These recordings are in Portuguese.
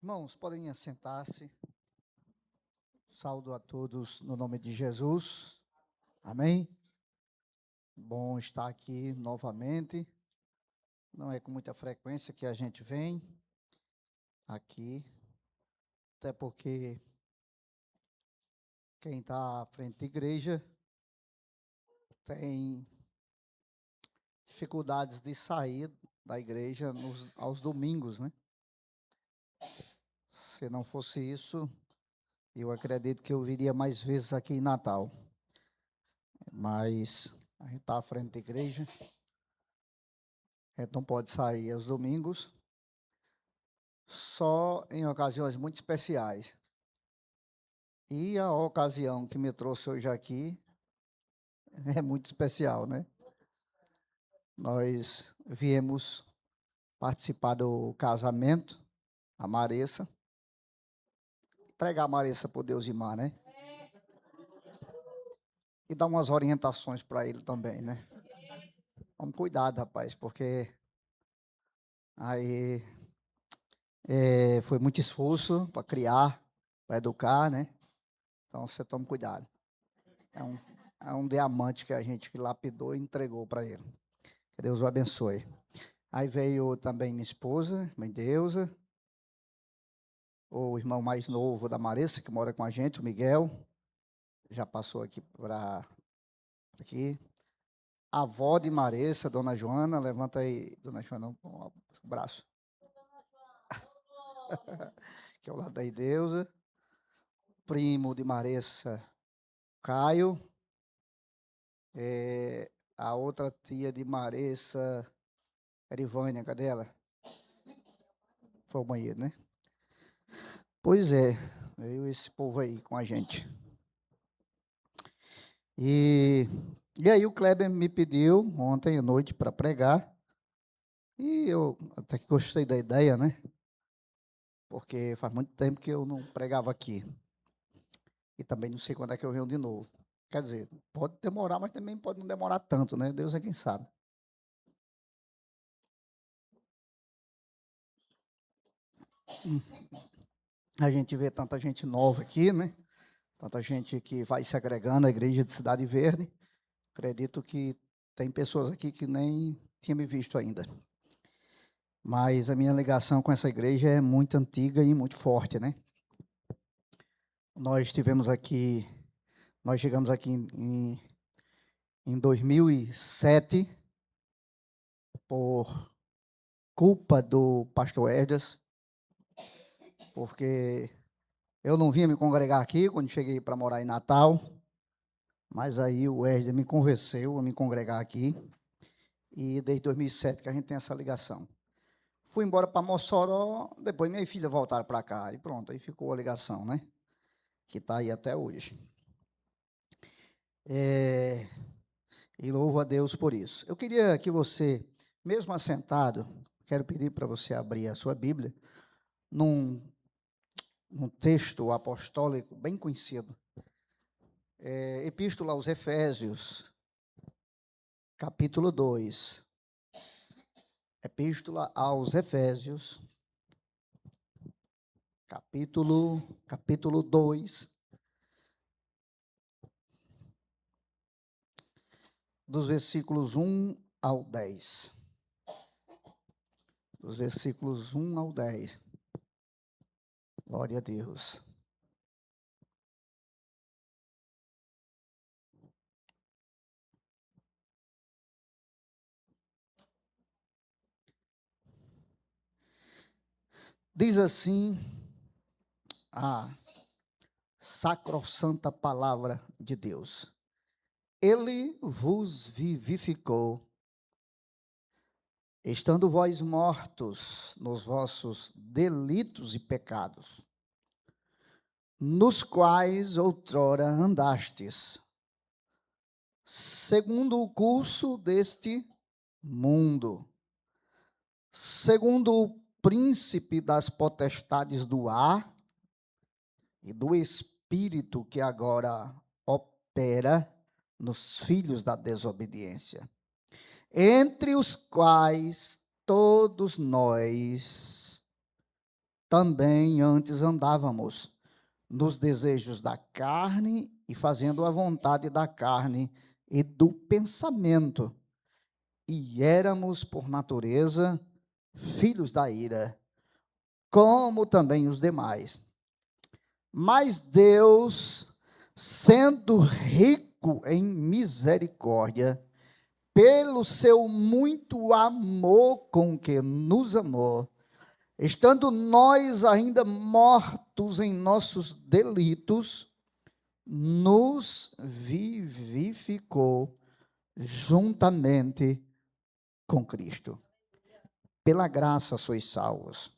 Irmãos, podem assentar-se. Saúdo a todos no nome de Jesus. Amém? Bom estar aqui novamente. Não é com muita frequência que a gente vem aqui, até porque quem está à frente da igreja tem dificuldades de sair da igreja aos domingos, né? Se não fosse isso, eu acredito que eu viria mais vezes aqui em Natal. Mas a gente está à frente da igreja, então pode sair aos domingos, só em ocasiões muito especiais. E a ocasião que me trouxe hoje aqui é muito especial, né? Nós viemos participar do casamento, a Maressa, entregar a Maressa por Deus e Mar, né? E dar umas orientações para ele também, né? Vamos cuidado, rapaz, porque aí foi muito esforço para criar, para educar, né? Então você toma cuidado. É um diamante que a gente lapidou e entregou para ele. Que Deus o abençoe. Aí veio também minha esposa, mãe Deusa, o irmão mais novo da Maressa, que mora com a gente, o Miguel, já passou aqui para aqui. A avó de Maressa, dona Joana, levanta aí, dona Joana, o braço. Que é o lado da Deusa. Primo de Maressa, Caio. A outra tia de Maressa, Erivânia, cadê ela? Foi ao banheiro, né? Pois é, veio esse povo aí com a gente. E aí o Kleber me pediu ontem à noite para pregar, e eu até que gostei da ideia, né? Porque faz muito tempo que eu não pregava aqui. E também não sei quando é que eu venho de novo. Quer dizer, pode demorar, mas também pode não demorar tanto, né? Deus é quem sabe. A gente vê tanta gente nova aqui, né? Tanta gente que vai se agregando à igreja de Cidade Verde. Acredito que tem pessoas aqui que nem tinham me visto ainda. Mas a minha ligação com essa igreja é muito antiga e muito forte, né? Nós chegamos aqui em 2007, por culpa do pastor Edras, porque eu não vinha me congregar aqui quando cheguei para morar em Natal, mas aí o Edras me convenceu a me congregar aqui, e desde 2007 que a gente tem essa ligação. Fui embora para Mossoró, depois minha filha voltaram para cá, e pronto, aí ficou a ligação, né? Que está aí até hoje. E louvo a Deus por isso. Eu queria que você, mesmo assentado, quero pedir para você abrir a sua Bíblia, num texto apostólico bem conhecido, Epístola aos Efésios, capítulo 2. Epístola aos Efésios, capítulo 2, dos versículos 1 ao 10. Dos versículos 1 ao 10. Glória a Deus. Diz assim a sacrossanta palavra de Deus: Ele vos vivificou, estando vós mortos nos vossos delitos e pecados, nos quais outrora andastes, segundo o curso deste mundo, segundo o príncipe das potestades do ar e do espírito que agora opera nos filhos da desobediência, entre os quais todos nós também antes andávamos nos desejos da carne e fazendo a vontade da carne e do pensamento, e éramos, por natureza, filhos da ira, como também os demais. Mas Deus, sendo rico em misericórdia, pelo seu muito amor com que nos amou, estando nós ainda mortos em nossos delitos, nos vivificou juntamente com Cristo. Pela graça sois salvos,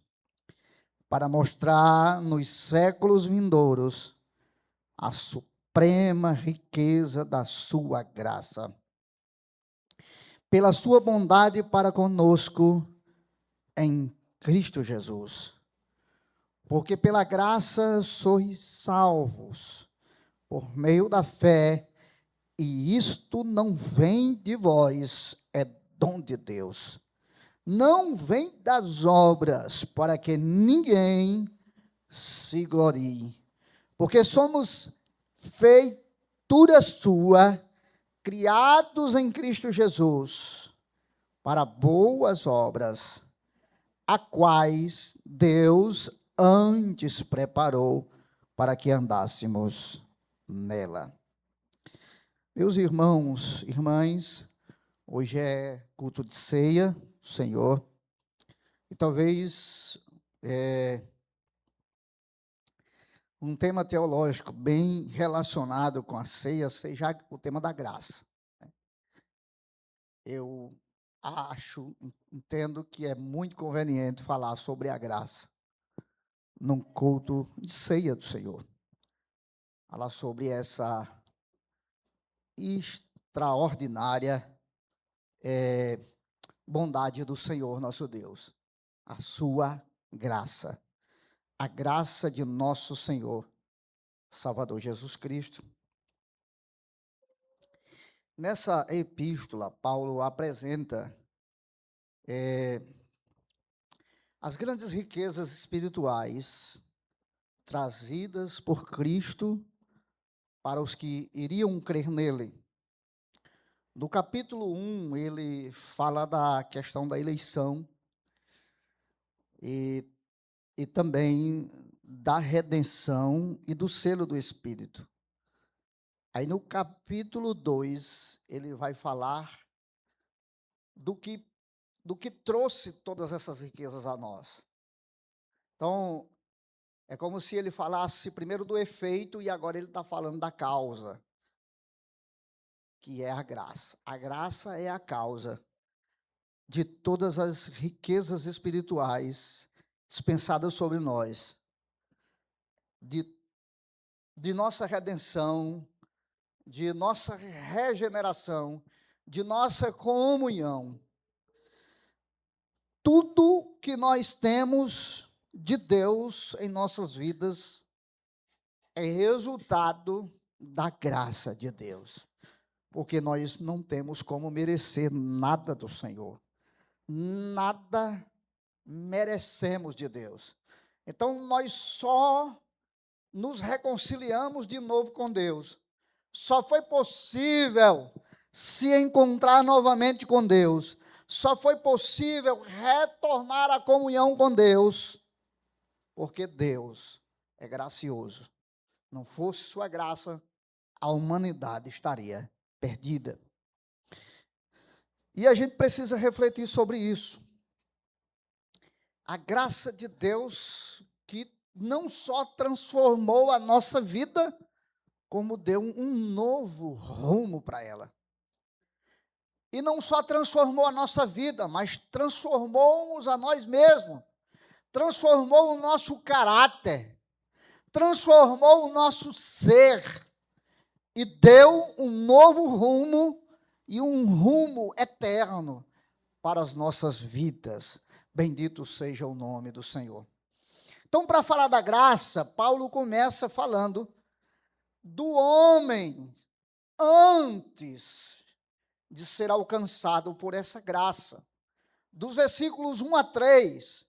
para mostrar nos séculos vindouros a suprema riqueza da sua graça, pela sua bondade para conosco em Cristo Jesus. Porque pela graça sois salvos, por meio da fé, e isto não vem de vós, é dom de Deus. Não vem das obras, para que ninguém se glorie. Porque somos feitura sua, criados em Cristo Jesus, para boas obras, a quais Deus antes preparou para que andássemos nela. Meus irmãos, irmãs, hoje é culto de ceia do Senhor, e talvez um tema teológico bem relacionado com a ceia seja o tema da graça. Eu entendo que é muito conveniente falar sobre a graça num culto de ceia do Senhor. Falar sobre essa extraordinária bondade do Senhor nosso Deus, a sua graça, a graça de nosso Senhor, Salvador Jesus Cristo. Nessa epístola, Paulo apresenta as grandes riquezas espirituais trazidas por Cristo para os que iriam crer nele. No capítulo 1, ele fala da questão da eleição e também da redenção e do selo do Espírito. Aí no capítulo 2, ele vai falar do que trouxe todas essas riquezas a nós. Então, é como se ele falasse primeiro do efeito e agora ele está falando da causa, que é a graça. A graça é a causa de todas as riquezas espirituais dispensadas sobre nós, de nossa redenção, de nossa regeneração, de nossa comunhão. Tudo que nós temos de Deus em nossas vidas é resultado da graça de Deus, porque nós não temos como merecer nada do Senhor, nada merecemos de Deus. Então, nós só nos reconciliamos de novo com Deus. Só foi possível se encontrar novamente com Deus. Só foi possível retornar à comunhão com Deus, porque Deus é gracioso. Não fosse sua graça, a humanidade estaria perdida. E a gente precisa refletir sobre isso. A graça de Deus que não só transformou a nossa vida, como deu um novo rumo para ela. E não só transformou a nossa vida, mas transformou-nos a nós mesmos, transformou o nosso caráter, transformou o nosso ser e deu um novo rumo e um rumo eterno para as nossas vidas. Bendito seja o nome do Senhor. Então, para falar da graça, Paulo começa falando do homem antes de ser alcançado por essa graça. Dos versículos 1 a 3,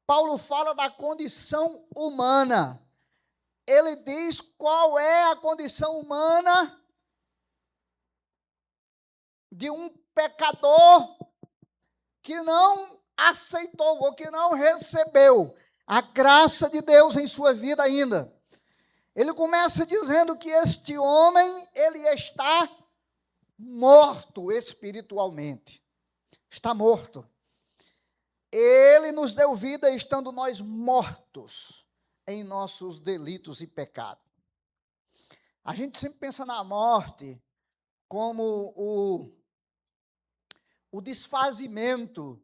Paulo fala da condição humana. Ele diz qual é a condição humana de um pecador que não aceitou ou que não recebeu a graça de Deus em sua vida ainda. Ele começa dizendo que este homem, ele está morto espiritualmente. Está morto. Ele nos deu vida estando nós mortos em nossos delitos e pecados. A gente sempre pensa na morte como o desfazimento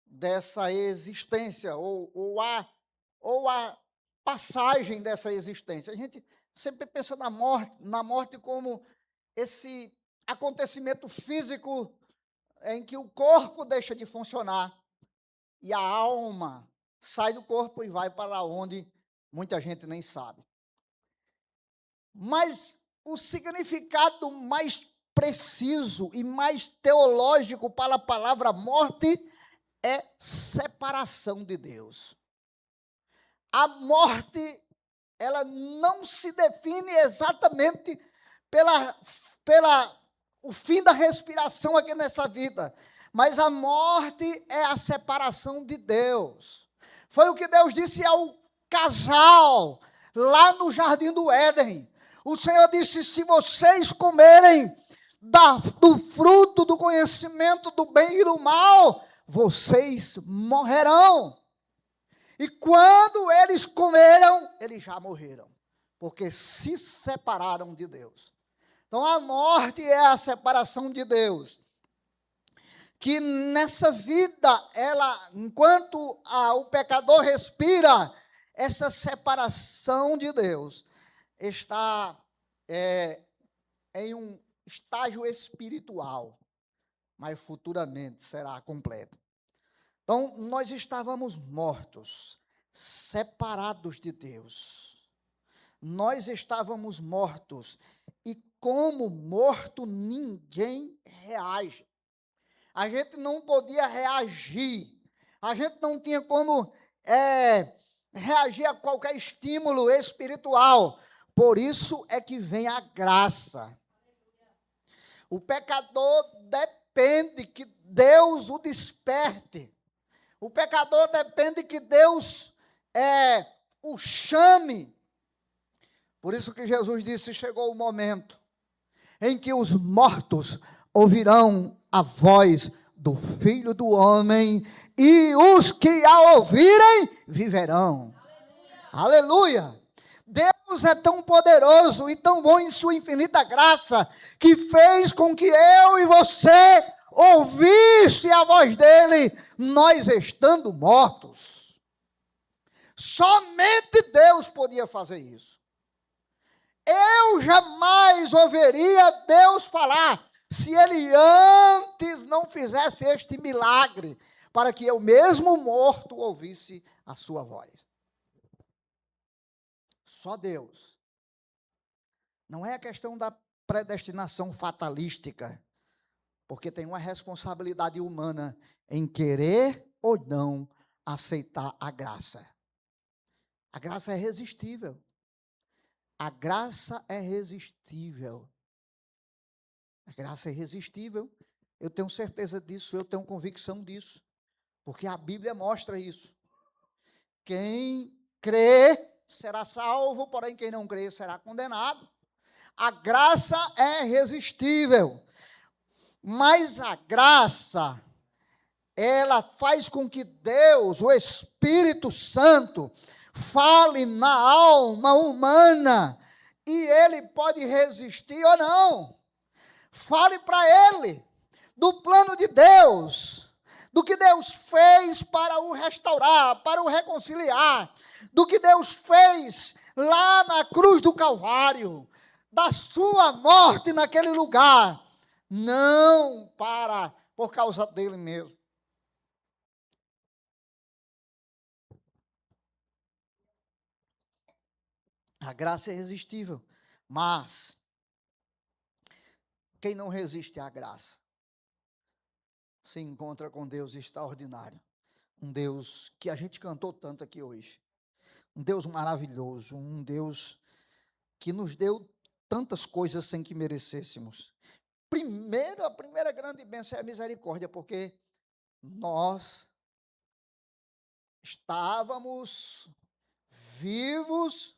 dessa existência, ou a passagem dessa existência. A gente sempre pensa na morte como esse acontecimento físico em que o corpo deixa de funcionar e a alma sai do corpo e vai para onde muita gente nem sabe. Mas o significado mais preciso e mais teológico para a palavra morte é separação de Deus. A morte, ela não se define exatamente pela o fim da respiração aqui nessa vida, mas a morte é a separação de Deus. Foi o que Deus disse ao casal lá no Jardim do Éden. O Senhor disse: se vocês comerem do fruto do conhecimento do bem e do mal, vocês morrerão. E quando eles comeram, eles já morreram, porque se separaram de Deus. Então a morte é a separação de Deus. Que nessa vida, enquanto o pecador respira, essa separação de Deus está em um estágio espiritual, mas futuramente será completo. Então, nós estávamos mortos, separados de Deus. Nós estávamos mortos, e como morto, ninguém reage. A gente não podia reagir, a gente não tinha como reagir a qualquer estímulo espiritual. Por isso é que vem a graça. O pecador depende que Deus o desperte. O pecador depende que Deus o chame. Por isso que Jesus disse: chegou o momento em que os mortos ouvirão a voz do Filho do Homem, e os que a ouvirem viverão. Aleluia! Aleluia! Deus é tão poderoso e tão bom em sua infinita graça, que fez com que eu e você ouvisse a voz dele, nós estando mortos. Somente Deus podia fazer isso. Eu jamais ouviria Deus falar se ele antes não fizesse este milagre, para que eu mesmo morto ouvisse a sua voz. Só Deus. Não é a questão da predestinação fatalística, porque tem uma responsabilidade humana em querer ou não aceitar a graça. A graça é irresistível. A graça é irresistível. A graça é irresistível. Eu tenho certeza disso, eu tenho convicção disso, porque a Bíblia mostra isso. Quem crê será salvo, porém quem não crê será condenado. A graça é irresistível, mas a graça, ela faz com que Deus, o Espírito Santo, fale na alma humana, e ele pode resistir ou não. Fale para ele do plano de Deus, do que Deus fez para o restaurar, para o reconciliar, do que Deus fez lá na cruz do Calvário, da sua morte naquele lugar, não por causa dele mesmo. A graça é irresistível, mas quem não resiste à graça se encontra com Deus extraordinário. um Deus que a gente cantou tanto aqui hoje. Um Deus maravilhoso, um Deus que nos deu tantas coisas sem que merecêssemos. Primeiro, a primeira grande bênção é a misericórdia, porque nós estávamos vivos,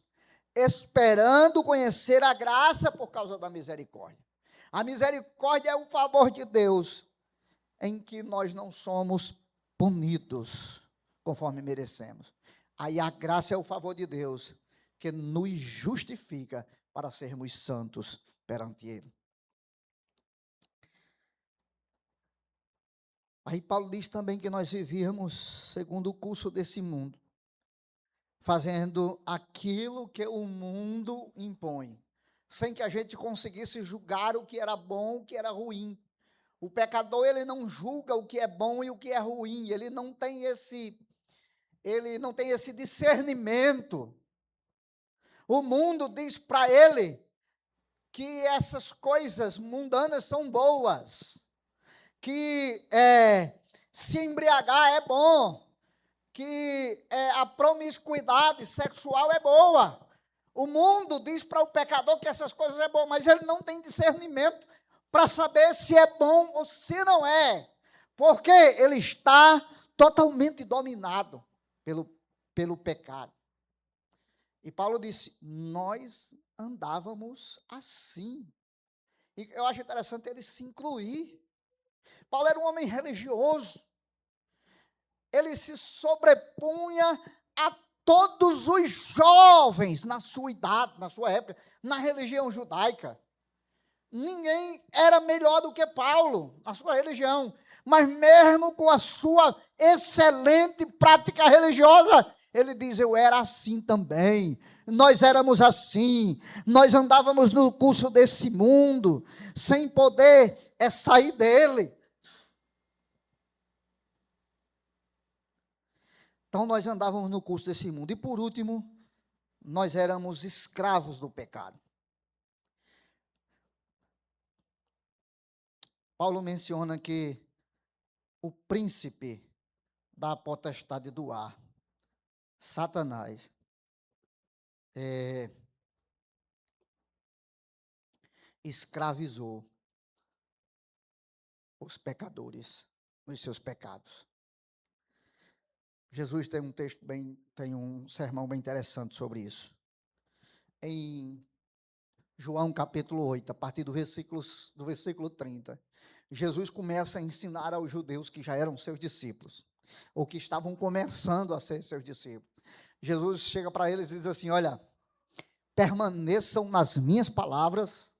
esperando conhecer a graça por causa da misericórdia. A misericórdia é o favor de Deus, em que nós não somos punidos conforme merecemos. Aí a graça é o favor de Deus, que nos justifica para sermos santos perante Ele. Aí Paulo diz também que nós vivíamos segundo o curso desse mundo, fazendo aquilo que o mundo impõe, sem que a gente conseguisse julgar o que era bom, o que era ruim. O pecador, ele não julga o que é bom e o que é ruim, ele não tem esse discernimento. O mundo diz para ele que essas coisas mundanas são boas, que se embriagar é bom, que a promiscuidade sexual é boa. O mundo diz para o pecador que essas coisas é bom, mas ele não tem discernimento para saber se é bom ou se não é, porque ele está totalmente dominado pelo pecado. E Paulo disse, nós andávamos assim. E eu acho interessante ele se incluir. Paulo era um homem religioso. Ele se sobrepunha a todos os jovens na sua idade, na sua época, na religião judaica. Ninguém era melhor do que Paulo na sua religião, mas mesmo com a sua excelente prática religiosa, ele diz, eu era assim também, nós éramos assim, nós andávamos no curso desse mundo, sem poder sair dele. Então, nós andávamos no curso desse mundo. E, por último, nós éramos escravos do pecado. Paulo menciona que o príncipe da potestade do ar, Satanás, escravizou os pecadores nos seus pecados. Jesus tem um sermão bem interessante sobre isso. Em João capítulo 8, a partir do versículo 30, Jesus começa a ensinar aos judeus que já eram seus discípulos, ou que estavam começando a ser seus discípulos. Jesus chega para eles e diz assim, olha, permaneçam nas minhas palavras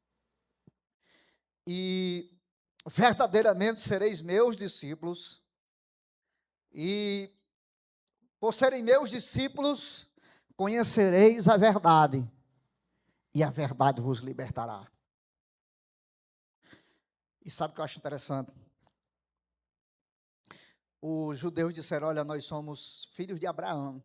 e verdadeiramente sereis meus discípulos, e por serem meus discípulos, conhecereis a verdade, e a verdade vos libertará. E sabe o que eu acho interessante? Os judeus disseram, olha, nós somos filhos de Abraão,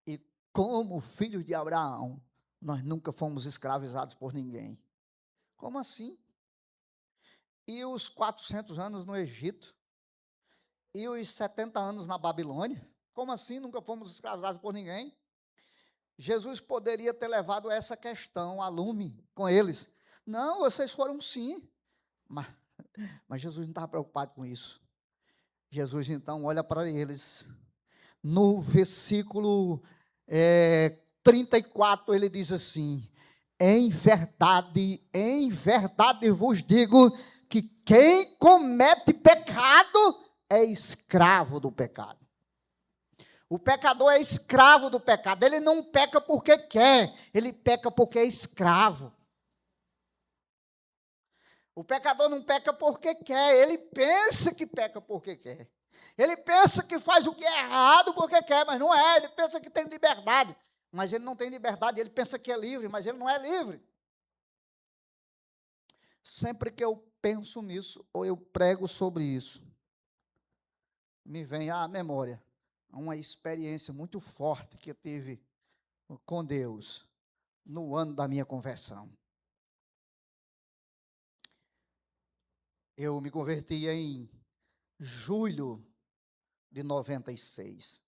e como filhos de Abraão, nós nunca fomos escravizados por ninguém. Como assim? E os 400 anos no Egito? E os 70 anos na Babilônia? Como assim nunca fomos escravizados por ninguém? Jesus poderia ter levado essa questão a lume com eles. Não, vocês foram sim. Mas Jesus não estava preocupado com isso. Jesus, então, olha para eles. No versículo 34, ele diz assim, em verdade vos digo que quem comete pecado é escravo do pecado. O pecador é escravo do pecado. Ele não peca porque quer, ele peca porque é escravo. O pecador não peca porque quer, ele pensa que peca porque quer. Ele pensa que faz o que é errado porque quer, mas não é. Ele pensa que tem liberdade, mas ele não tem liberdade. Ele pensa que é livre, mas ele não é livre. Sempre que eu penso nisso, ou eu prego sobre isso, me vem à memória uma experiência muito forte que eu tive com Deus no ano da minha conversão. Eu me converti em julho de 96.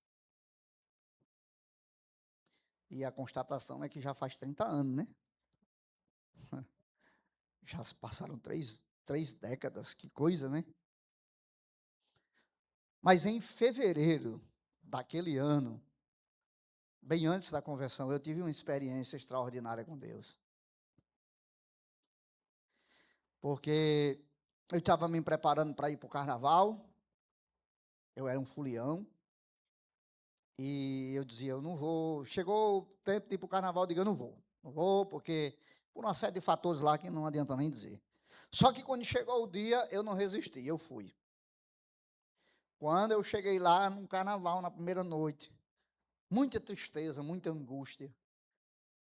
E a constatação é que já faz 30 anos, né? Já se passaram três décadas, que coisa, né? Mas em fevereiro daquele ano, bem antes da conversão, eu tive uma experiência extraordinária com Deus. Porque eu estava me preparando para ir para o carnaval, eu era um fulião, e eu dizia, eu não vou. Chegou o tempo de ir para o carnaval, eu digo, eu não vou. Não vou, porque por uma série de fatores lá que não adianta nem dizer. Só que quando chegou o dia, eu não resisti, eu fui. Quando eu cheguei lá no carnaval, na primeira noite, muita tristeza, muita angústia.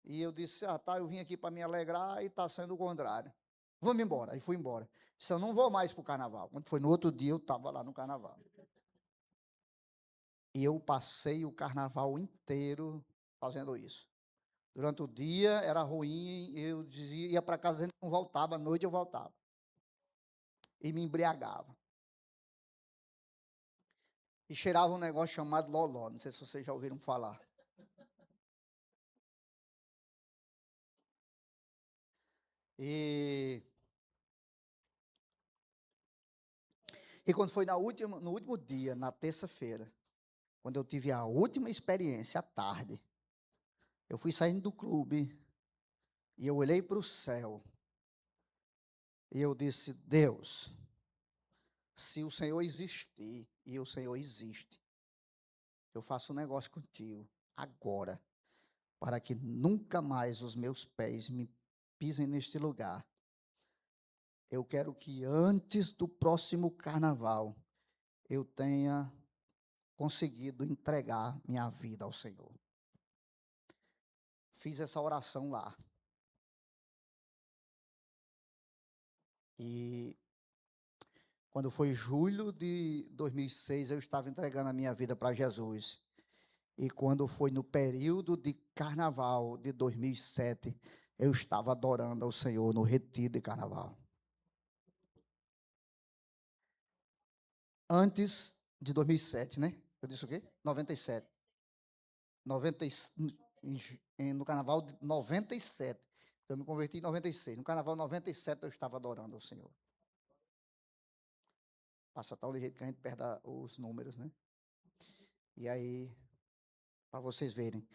E eu disse, tá, eu vim aqui para me alegrar e está sendo o contrário. Vamos embora. Aí fui embora. Disse, eu não vou mais para o carnaval. Quando foi no outro dia, eu estava lá no carnaval. E eu passei o carnaval inteiro fazendo isso. Durante o dia era ruim, eu dizia, ia para casa, a gente não voltava, à noite eu voltava. E me embriagava. E cheirava um negócio chamado loló, não sei se vocês já ouviram falar. E quando foi no último dia, na terça-feira, quando eu tive a última experiência, à tarde, eu fui saindo do clube e eu olhei para o céu e eu disse, Deus, se o Senhor existir e o Senhor existe, eu faço um negócio contigo agora, para que nunca mais os meus pés me pisem neste lugar. Eu quero que antes do próximo carnaval eu tenha conseguido entregar minha vida ao Senhor. Fiz essa oração lá. E quando foi julho de 2006, eu estava entregando a minha vida para Jesus. E quando foi no período de carnaval de 2007, eu estava adorando ao Senhor no retiro de carnaval. Antes de 2007, né? Eu disse o quê? 97. 90, no carnaval de 97. Eu me converti em 96. No carnaval de 97 eu estava adorando ao Senhor. Passa tal jeito que a gente perde os números, né? E aí, para vocês verem,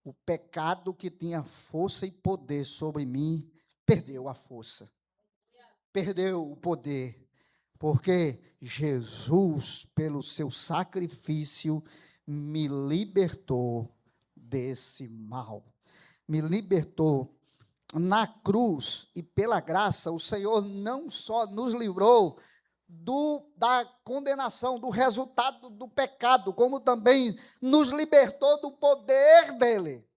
o pecado que tinha força e poder sobre mim, perdeu a força. Perdeu o poder. Porque Jesus, pelo seu sacrifício, me libertou desse mal. Me libertou na cruz e pela graça, o Senhor não só nos livrou da condenação, do resultado do pecado, como também nos libertou do poder dele.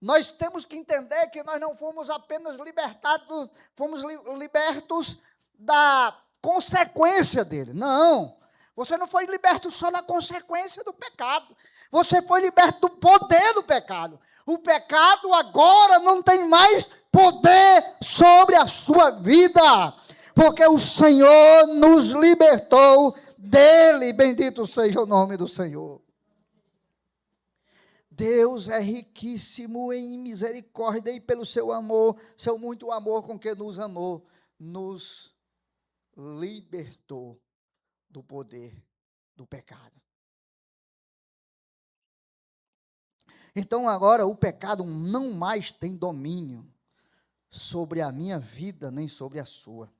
Nós temos que entender que nós não fomos apenas libertados, fomos libertos da consequência dele. Não. Você não foi liberto só da consequência do pecado. Você foi liberto do poder do pecado. O pecado agora não tem mais poder sobre a sua vida, porque o Senhor nos libertou dele. Bendito seja o nome do Senhor. Deus é riquíssimo em misericórdia e pelo seu amor, seu muito amor com que nos amou, nos libertou do poder do pecado. Então agora o pecado não mais tem domínio sobre a minha vida, nem sobre a sua.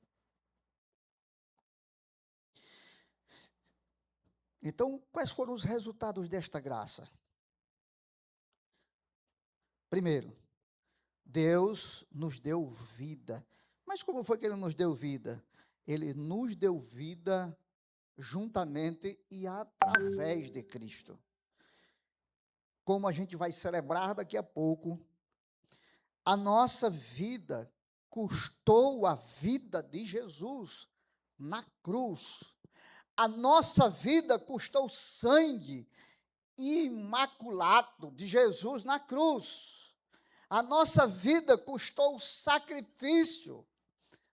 Então, quais foram os resultados desta graça? Primeiro, Deus nos deu vida. Mas como foi que Ele nos deu vida? Ele nos deu vida juntamente e através de Cristo. Como a gente vai celebrar daqui a pouco, a nossa vida custou a vida de Jesus na cruz. A nossa vida custou sangue imaculado de Jesus na cruz. A nossa vida custou o sacrifício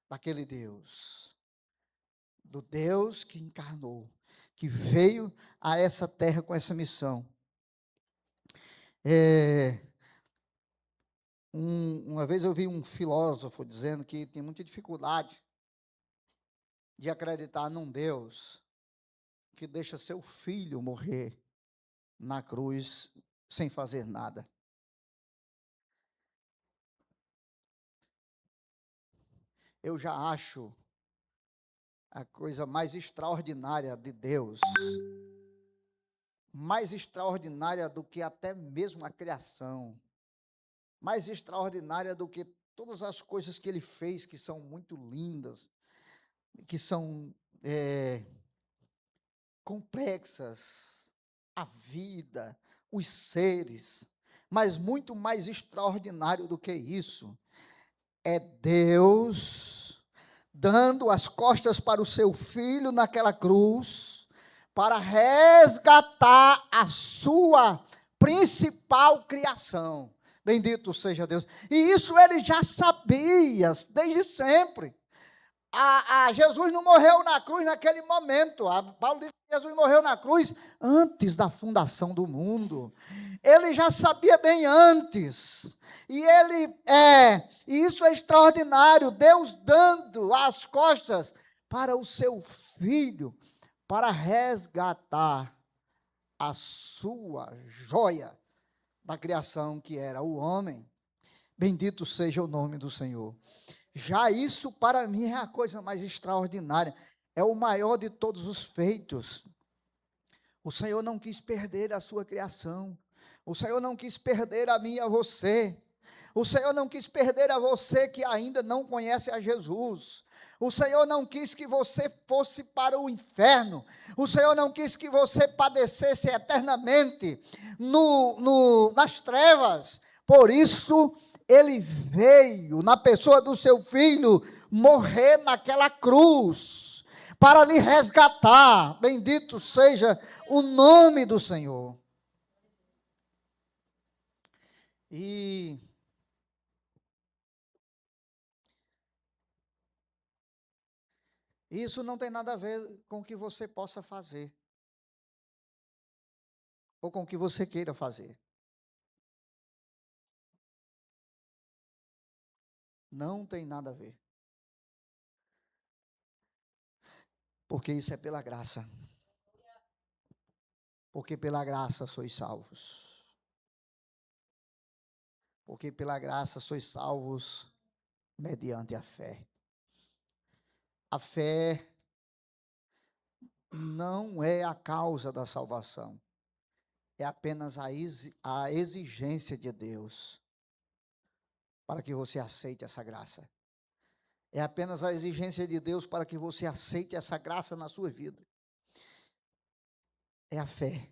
daquele Deus, do Deus que encarnou. que veio a essa terra com essa missão. Uma vez eu vi um filósofo dizendo que tem muita dificuldade de acreditar num Deus que deixa seu filho morrer na cruz sem fazer nada. Eu já acho a coisa mais extraordinária de Deus, mais extraordinária do que até mesmo a criação, mais extraordinária do que todas as coisas que ele fez, que são muito lindas, que são complexas, a vida, os seres, mas muito mais extraordinário do que isso é Deus dando as costas para o seu filho naquela cruz, para resgatar a sua principal criação. Bendito seja Deus. E isso ele já sabia desde sempre. Jesus não morreu na cruz naquele momento. Paulo disse que Jesus morreu na cruz antes da fundação do mundo. Ele já sabia bem antes. E isso é extraordinário, Deus dando as costas para o seu filho, para resgatar a sua joia da criação, que era o homem. Bendito seja o nome do Senhor. Já isso, para mim, é a coisa mais extraordinária, é o maior de todos os feitos. O Senhor não quis perder a sua criação, o Senhor não quis perder a mim e a você, o Senhor não quis perder a você que ainda não conhece a Jesus, o Senhor não quis que você fosse para o inferno, o Senhor não quis que você padecesse eternamente nas trevas. Por isso ele veio, na pessoa do seu filho, morrer naquela cruz, para lhe resgatar. Bendito seja o nome do Senhor. E isso não tem nada a ver com o que você possa fazer, ou com o que você queira fazer. Não tem nada a ver. Porque isso é pela graça. Porque pela graça sois salvos. Porque pela graça sois salvos mediante a fé. A fé não é a causa da salvação. É apenas a exigência de Deus para que você aceite essa graça. É apenas a exigência de Deus para que você aceite essa graça na sua vida. É a fé.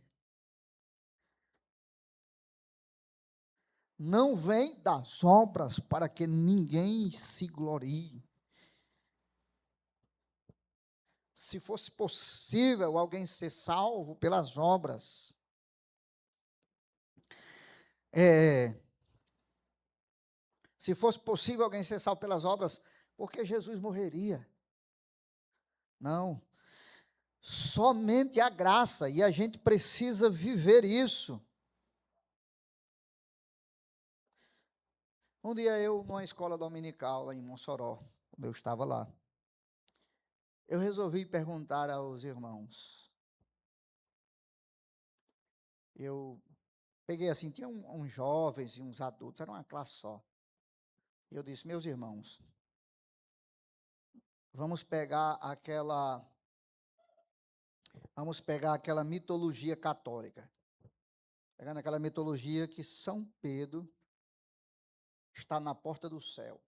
Não vem das obras para que ninguém se glorie. Se fosse possível alguém ser salvo pelas obras, se fosse possível alguém ser salvo pelas obras, por que Jesus morreria? Não. Somente a graça, e a gente precisa viver isso. Um dia eu, numa escola dominical lá em Mossoró, quando eu estava lá, eu resolvi perguntar aos irmãos. Eu peguei assim, tinha uns jovens e uns adultos, era uma classe só. Eu disse, meus irmãos, vamos pegar aquela mitologia católica. Pegando aquela mitologia que São Pedro está na porta do céu.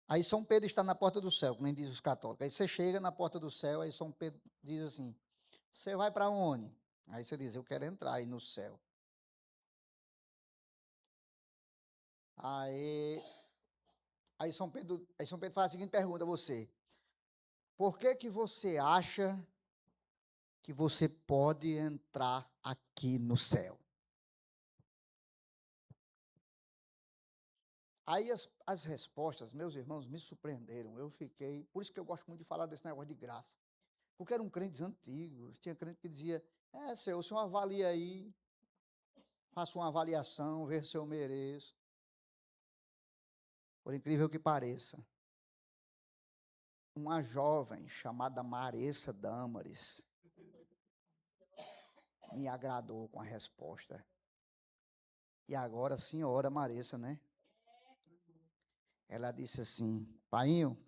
Aí São Pedro está na porta do céu, como diz os católicos. Aí você chega na porta do céu, aí São Pedro diz assim, você vai para onde? Aí você diz, eu quero entrar aí no céu. Aí São Pedro faz a seguinte pergunta a você. Por que você acha que você pode entrar aqui no céu? Aí as respostas, meus irmãos, me surpreenderam. Eu fiquei, por isso que eu gosto muito de falar desse negócio de graça. Porque eram crentes antigos. Tinha crente que dizia, Senhor, o senhor avalia aí, faça uma avaliação, vê se eu mereço. Por incrível que pareça, uma jovem chamada Maressa Damares me agradou com a resposta. E agora a senhora Maressa, né? Ela disse assim, painho,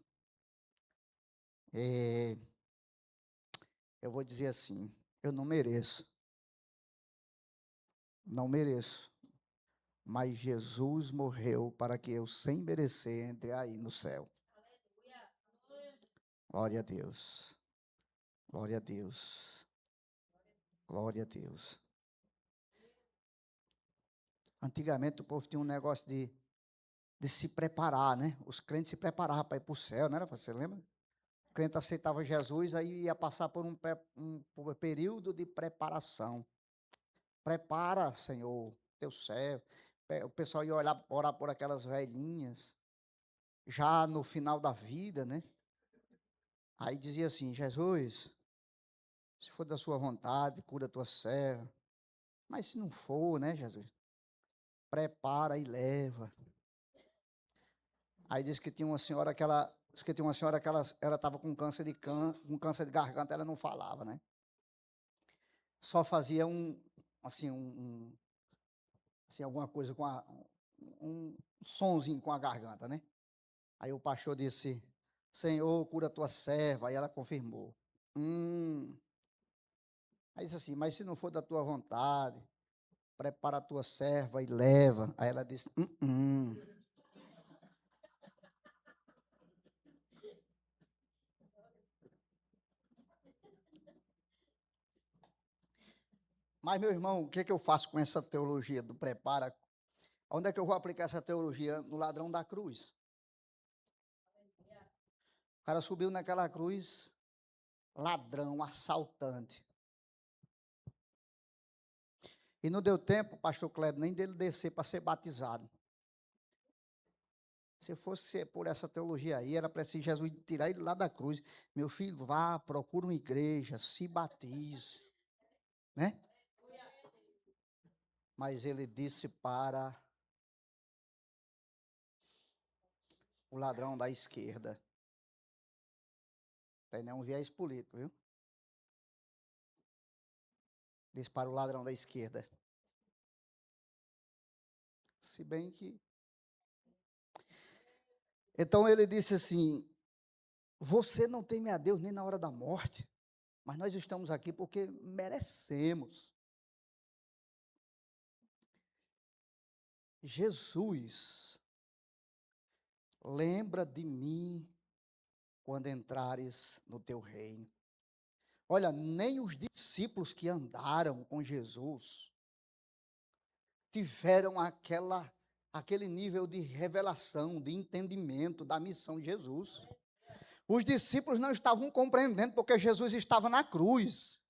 eu vou dizer assim, eu não mereço. Não mereço. Mas Jesus morreu para que eu, sem merecer, entre aí no céu. Glória a Deus. Glória a Deus. Glória a Deus. Antigamente o povo tinha um negócio de se preparar, né? Os crentes se preparavam para ir para o céu, não era? Você lembra? O crente aceitava Jesus, aí ia passar por um período de preparação. Prepara, Senhor, teu céu. O pessoal ia orar por aquelas velhinhas, já no final da vida, né? Aí dizia assim, Jesus, se for da sua vontade, cura a tua serva. Mas se não for, né, Jesus? Prepara e leva. Aí disse que tinha uma senhora que ela estava com câncer de garganta, ela não falava, né? Só fazia assim, alguma coisa com um sonzinho com a garganta, né? Aí o pastor disse, Senhor, cura a tua serva. Aí ela confirmou. Aí disse assim, mas se não for da tua vontade, prepara a tua serva e leva. Aí ela disse, Mas, meu irmão, o que, que eu faço com essa teologia do prepara? Onde é que eu vou aplicar essa teologia? No ladrão da cruz. O cara subiu naquela cruz, ladrão, assaltante. E não deu tempo, pastor Kleber, nem dele descer para ser batizado. Se fosse por essa teologia aí, era para esse Jesus tirar ele lá da cruz. Meu filho, vá, procura uma igreja, se batize. Né? Mas ele disse para o ladrão da esquerda. Tem nem um viés político, viu? Disse para o ladrão da esquerda. Se bem que... Então ele disse assim, você não teme a Deus nem na hora da morte, mas nós estamos aqui porque merecemos. Jesus, lembra de mim quando entrares no teu reino. Olha, nem os discípulos que andaram com Jesus tiveram aquele nível de revelação, de entendimento da missão de Jesus. Os discípulos não estavam compreendendo porque Jesus estava na cruz,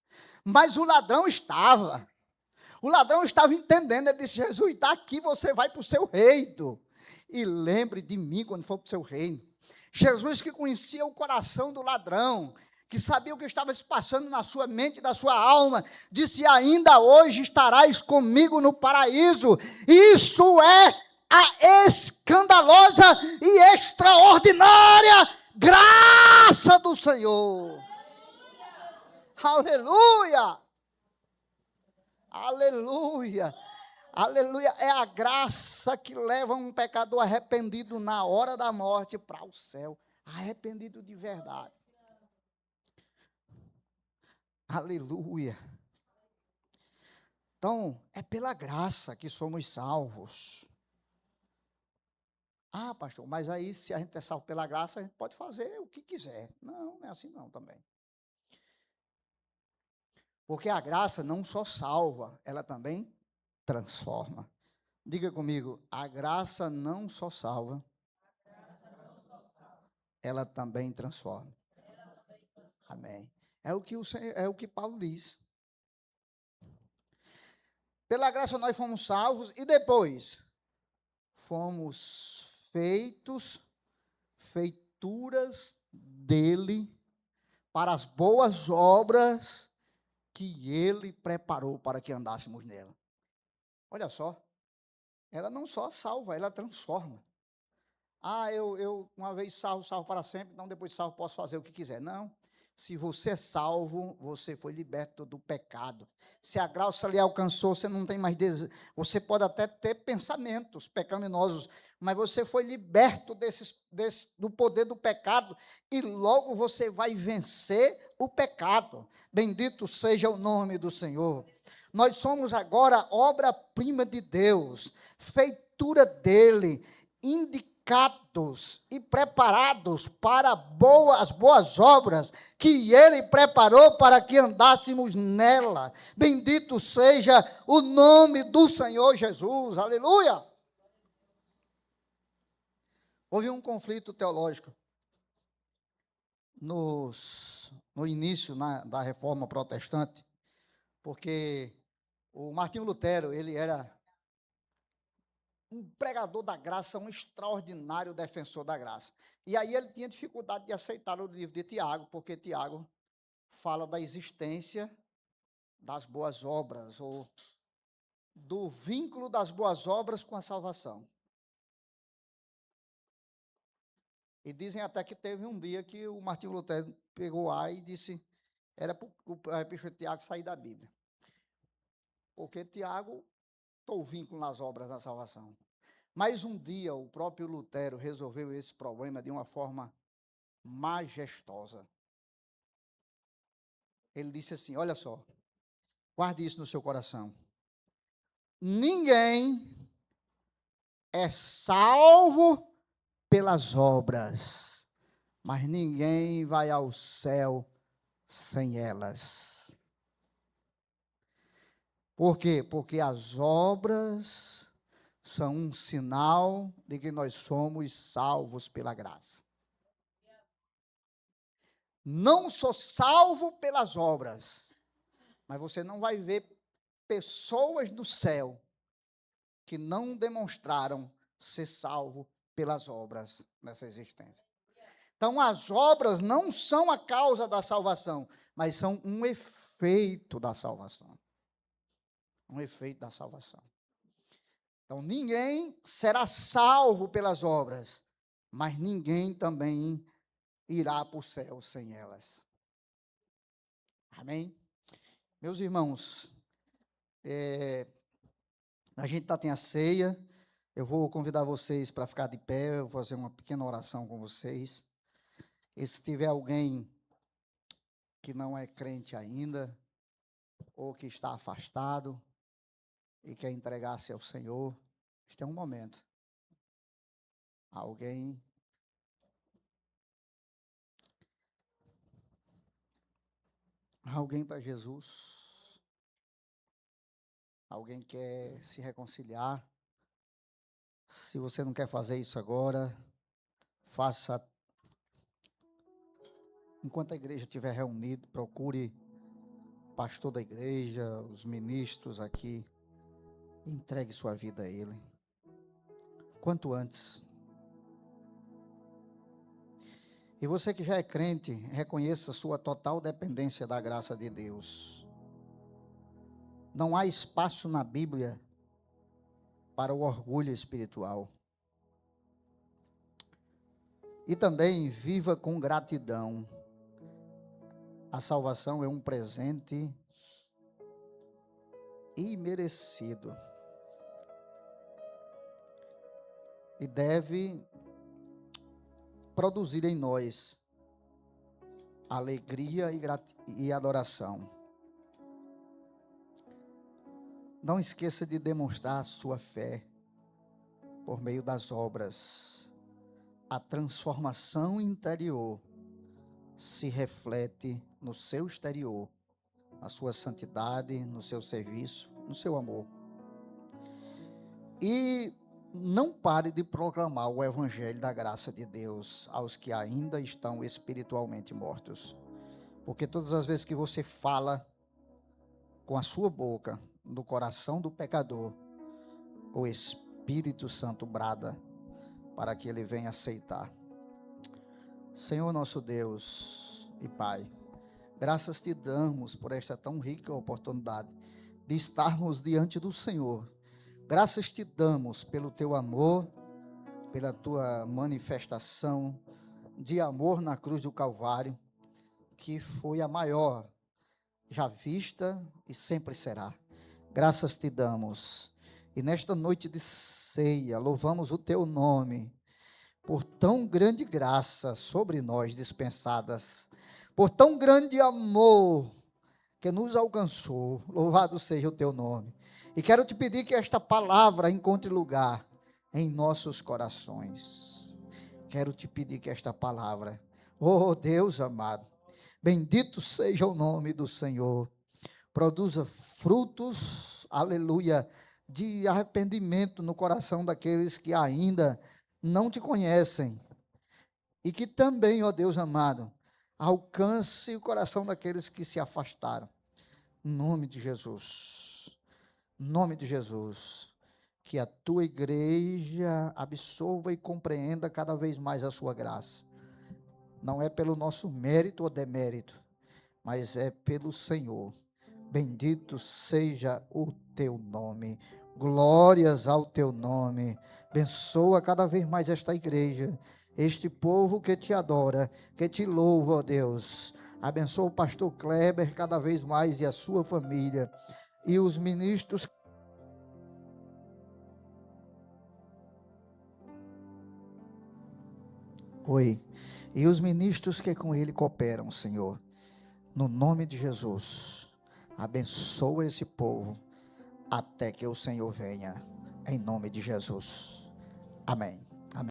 mas o ladrão estava. O ladrão estava entendendo, ele disse, Jesus, daqui você vai para o seu reino, e lembre de mim quando for para o seu reino. Jesus, que conhecia o coração do ladrão, que sabia o que estava se passando na sua mente e na sua alma, disse, ainda hoje estarás comigo no paraíso. Isso é a escandalosa e extraordinária graça do Senhor. Aleluia! Aleluia! Aleluia! É a graça que leva um pecador arrependido na hora da morte para o céu. Arrependido de verdade. Aleluia! Então, é pela graça que somos salvos. Ah, pastor, mas aí se a gente é salvo pela graça, a gente pode fazer o que quiser. Não, não é assim não também. Porque a graça não só salva, ela também transforma. Diga comigo, a graça não só salva, ela também transforma. Amém. É o que Paulo diz. Pela graça nós fomos salvos e depois fomos feituras dele para as boas obras que Ele preparou para que andássemos nela. Olha só, ela não só salva, ela transforma. Eu uma vez salvo para sempre, então depois de salvo posso fazer o que quiser. Não. Se você é salvo, você foi liberto do pecado. Se a graça lhe alcançou, você não tem mais desejo. Você pode até ter pensamentos pecaminosos, mas você foi liberto do poder do pecado e logo você vai vencer o pecado. Bendito seja o nome do Senhor. Nós somos agora obra-prima de Deus, feitura dele, indicados e preparados para as boas obras que Ele preparou para que andássemos nela. Bendito seja o nome do Senhor Jesus, aleluia! Houve um conflito teológico no início da Reforma Protestante, porque o Martinho Lutero, ele era um pregador da graça, um extraordinário defensor da graça. E aí ele tinha dificuldade de aceitar o livro de Tiago, porque Tiago fala da existência das boas obras, ou do vínculo das boas obras com a salvação. E dizem até que teve um dia que o Martinho Lutero pegou e disse, era para o epístola de Tiago sair da Bíblia. Porque Tiago tem o vínculo nas obras da salvação. Mas um dia o próprio Lutero resolveu esse problema de uma forma majestosa. Ele disse assim, olha só, guarde isso no seu coração. Ninguém é salvo pelas obras, mas ninguém vai ao céu sem elas. Por quê? Porque as obras são um sinal de que nós somos salvos pela graça. Não sou salvo pelas obras, mas você não vai ver pessoas no céu que não demonstraram ser salvo pelas obras nessa existência. Então, as obras não são a causa da salvação, mas são um efeito da salvação. Um efeito da salvação. Então, ninguém será salvo pelas obras, mas ninguém também irá para o céu sem elas. Amém? Meus irmãos, a gente tem a ceia, eu vou convidar vocês para ficar de pé, eu vou fazer uma pequena oração com vocês. E se tiver alguém que não é crente ainda, ou que está afastado, e quer entregar-se ao Senhor, este é um momento. Alguém para Jesus, alguém quer se reconciliar. Se você não quer fazer isso agora, faça enquanto a igreja estiver reunida, procure o pastor da igreja, os ministros aqui, entregue sua vida a ele, quanto antes. E você que já é crente, reconheça sua total dependência da graça de Deus. Não há espaço na Bíblia para o orgulho espiritual. E também viva com gratidão. A salvação é um presente imerecido. E deve produzir em nós alegria e adoração. Não esqueça de demonstrar a sua fé por meio das obras. A transformação interior se reflete no seu exterior, na sua santidade, no seu serviço, no seu amor. E não pare de proclamar o evangelho da graça de Deus aos que ainda estão espiritualmente mortos. Porque todas as vezes que você fala com a sua boca no coração do pecador, o Espírito Santo brada para que ele venha aceitar. Senhor nosso Deus e Pai, Graças te damos por esta tão rica oportunidade de estarmos diante do Senhor. Graças te damos pelo teu amor, pela tua manifestação de amor na cruz do Calvário, que foi a maior já vista e sempre será. Graças te damos. E nesta noite de ceia, louvamos o teu nome por tão grande graça sobre nós dispensadas, por tão grande amor que nos alcançou. Louvado seja o teu nome. E quero te pedir que esta palavra encontre lugar em nossos corações. Quero te pedir que esta palavra, oh Deus amado, bendito seja o nome do Senhor, produza frutos, aleluia, de arrependimento no coração daqueles que ainda não te conhecem. E que também, ó Deus amado, alcance o coração daqueles que se afastaram. Em nome de Jesus. Em nome de Jesus. Que a tua igreja absorva e compreenda cada vez mais a sua graça. Não é pelo nosso mérito ou demérito, mas é pelo Senhor. Bendito seja o teu nome. Glórias ao teu nome. Abençoa cada vez mais esta igreja, este povo que te adora, que te louva, ó Deus. Abençoa o pastor Kleber cada vez mais e a sua família. E os ministros. Oi. E os ministros que com ele cooperam, Senhor. No nome de Jesus. Abençoa esse povo até que o Senhor venha. Em nome de Jesus. Amém.